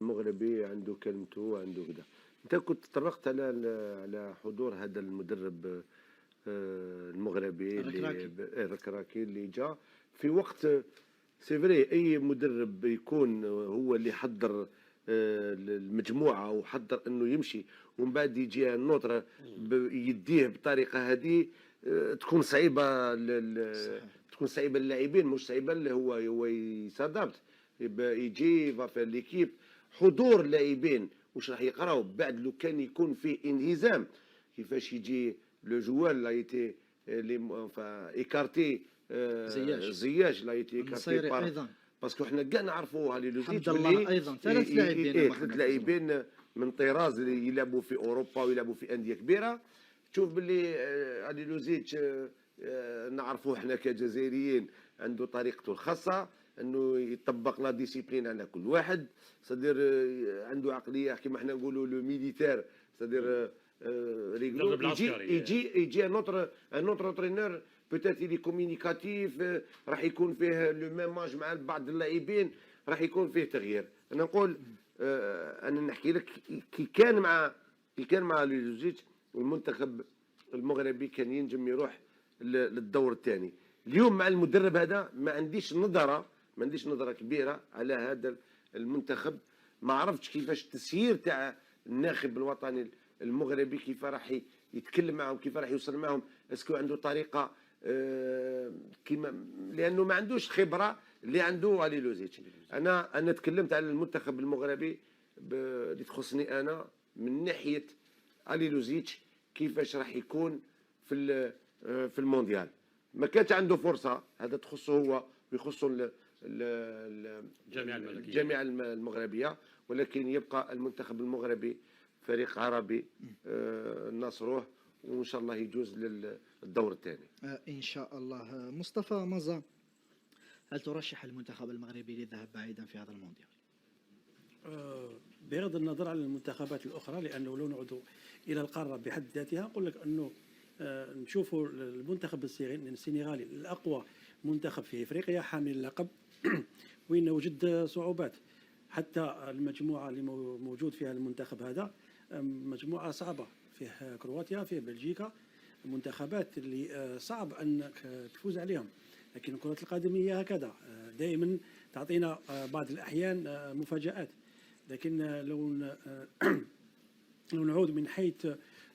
المغربي عنده كلمته وعنده كذا. انت كنت تطرقت على على حضور هذا المدرب المغربي اللي الركراكي. الركراكي اللي جاء في وقت. سي فري اي مدرب يكون هو اللي حضر المجموعه وحضر انه يمشي ومن بعد يجي النوتر يديه بطريقه هذه، تكون صعيبه صحيح. تكون صعيبه للاعبين، مش صعيبه اللي هو يسادابت يجي في ليكيب. حضور اللاعبين واش راح يقراو بعد لو كان يكون فيه انهزام، كيفاش يجي لو جوار لا يتي لي ايكارتي زياش لا يتي ايكارتي النصيري بار ايضا. باسكو حنا كاع نعرفوا هالي حمد لوزيتش الله اللي ايضا، ثلاث لاعبين ثلاث لاعبين من طراز اللي يلعبوا في اوروبا ويلعبوا في انديه كبيره. تشوف باللي علي لوزيتش نعرفوه احنا كجزائريين عنده طريقته الخاصه انه يطبق لا ديسيبلين على كل واحد. صدير عنده عقليه كما احنا نقولوا لو ميليتير، صدير ريغلو. يجي ان اوتر انترينور بوتيت لي كومينيكاتيف، راح يكون فيه لو ميم ماج مع بعض اللاعبين، راح يكون فيه تغيير. انا نقول انا نحكي لك كي كان مع لوزيتش المنتخب المغربي كان ينجم يروح للدور الثاني. اليوم مع المدرب هذا ما عنديش نظره كبيره على هذا المنتخب. ما عرفتش كيفاش التسيير تاع الناخب الوطني المغربي كيف راح يتكلم معهم، كيف راح يوصل معهم. اسكو عنده طريقه كيما لانه ما عندوش خبره اللي عنده علي لوزيتش. انا تكلمت على المنتخب المغربي اللي تخصني انا من ناحيه علي لوزيتش كيفاش راح يكون في المونديال. ما كانش عنده فرصه، هذا تخصه هو ويخص الجامعه المغربيه، ولكن يبقى المنتخب المغربي فريق عربي نصروه وان شاء الله يجوز للدور الثاني ان شاء الله. مصطفى مزا، هل ترشح المنتخب المغربي للذهاب بعيدا في هذا المونديال؟ بغض النظر عن المنتخبات الاخرى، لانه لو نعود الى القاره بحد ذاتها نقول لك انه نشوفوا المنتخب السنغالي الاقوى منتخب في افريقيا حامل اللقب وين وجد صعوبات. حتى المجموعه اللي موجود فيها المنتخب هذا مجموعه صعبه، فيه كرواتيا، فيه بلجيكا، منتخبات اللي صعب انك تفوز عليهم. لكن كرة القدم هي هكذا، دائما تعطينا بعض الأحيان مفاجآت. لكن لو نعود من حيث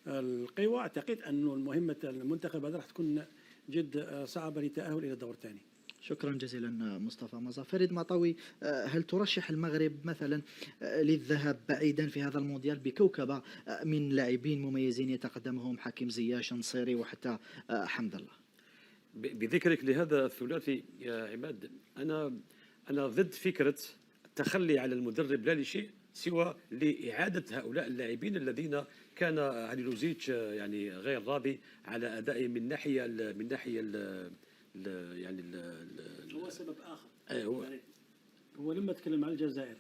القوى، أعتقد أن المهمة المنتخب هذا راح تكون جد صعبة للتأهل إلى الدور الثاني. شكرا جزيلا مصطفى مزا. فريد مطاوي، هل ترشح المغرب مثلا للذهاب بعيدا في هذا المونديال بكوكبة من لاعبين مميزين يتقدمهم حكيم زياش، نصيري وحتى حمد الله؟ بذكرك لهذا الثلاثي يا عماد، أنا ضد فكرة التخلي على المدرب لا لشيء سوى لإعادة هؤلاء اللاعبين الذين كان علي لوزيتش يعني غير راضي على أدائهم من ناحية يعني هو سبب آخر. هو يعني هو لما تكلم عن الجزائر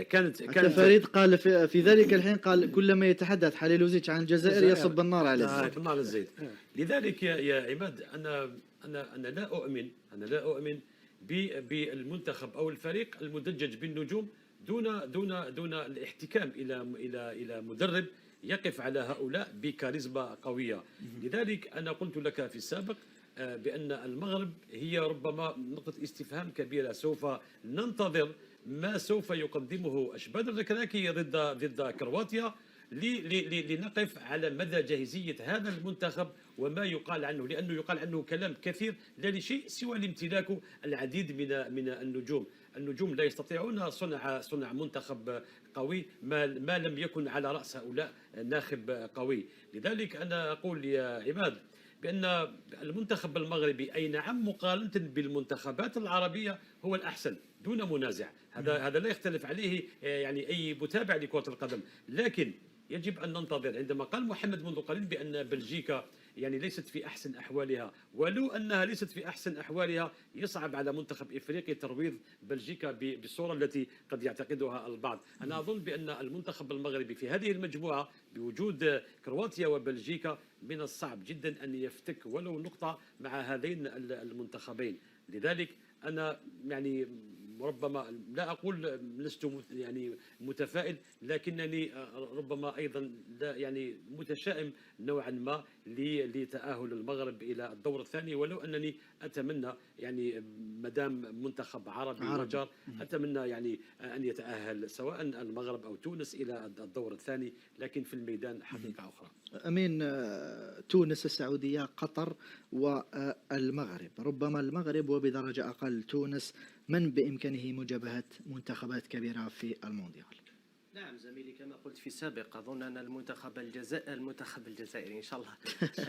كانت فريد قال في ذلك الحين، قال كلما يتحدث حليل لوزيتش عن الجزائر يصب النار على الزيت. يصب النار على الزيت. لذلك يا عماد أنا لا أؤمن بالمنتخب أو الفريق المدجج بالنجوم دون الاحتكام إلى مدرب يقف على هؤلاء بكاريزما قوية. لذلك أنا قلت لك في السابق بأن المغرب هي ربما نقطة استفهام كبيرة. سوف ننتظر ما سوف يقدمه أشبال الركراكي ضد كرواتيا لنقف على مدى جاهزية هذا المنتخب وما يقال عنه، لأنه يقال عنه كلام كثير لا لشيء سوى لامتلاك العديد من النجوم لا يستطيعون صنع منتخب قوي ما لم يكن على رأس هؤلاء ناخب قوي. لذلك أنا أقول يا عماد بأن المنتخب المغربي أي نعم مقارنة بالمنتخبات العربية هو الأحسن دون منازع، هذا لا يختلف عليه يعني أي متابع لكرة القدم. لكن يجب أن ننتظر. عندما قال محمد منذ قليل بأن بلجيكا يعني ليست في أحسن أحوالها، ولو أنها ليست في أحسن أحوالها يصعب على منتخب إفريقيا ترويض بلجيكا بالصورة التي قد يعتقدها البعض. أنا أظن بأن المنتخب المغربي في هذه المجموعة بوجود كرواتيا وبلجيكا من الصعب جدا أن يفتك ولو نقطة مع هذين المنتخبين. لذلك أنا يعني ربما لا أقول لست يعني متفائل، لكنني ربما أيضا لا يعني متشائم نوعا ما لتأهل المغرب إلى الدور الثاني، ولو أنني أتمنى يعني مدام منتخب عربي وجار أتمنى يعني أن يتأهل سواء المغرب أو تونس إلى الدور الثاني، لكن في الميدان حقيقة أخرى. أمين، تونس، السعودية، قطر والمغرب. ربما المغرب وبدرجة أقل تونس من بإمكانه مجابهة منتخبات كبيرة في المونديال. نعم زميلي، كما قلت في السابق أظن أن المنتخب الجزائري إن شاء الله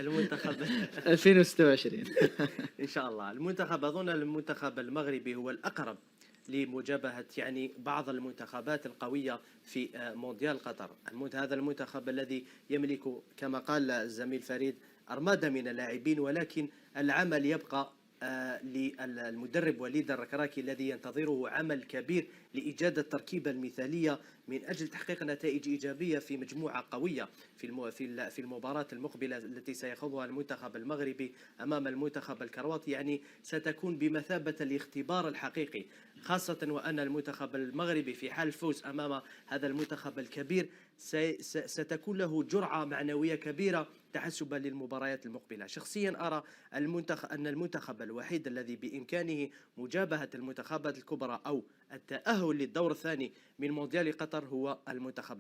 المنتخب 2026 إن شاء الله أظن المنتخب المغربي هو الأقرب لمجابهة يعني بعض المنتخبات القوية في مونديال قطر. هذا المنتخب الذي يملك كما قال الزميل فريد أرمادة من اللاعبين، ولكن العمل يبقى للمدرب وليد الركراكي الذي ينتظره عمل كبير لإيجاد التركيبة المثالية من أجل تحقيق نتائج إيجابية في مجموعة قوية في المباراة المقبلة التي سيخوضها المنتخب المغربي أمام المنتخب الكرواتي. يعني ستكون بمثابة الاختبار الحقيقي، خاصة وأن المنتخب المغربي في حال الفوز أمام هذا المنتخب الكبير ستكون له جرعة معنوية كبيرة تحسبا للمباريات المقبلة. شخصيا أرى أن المنتخب الوحيد الذي بإمكانه مجابهة المنتخبات الكبرى أو التأهل للدور الثاني من مونديال قطر هو المنتخب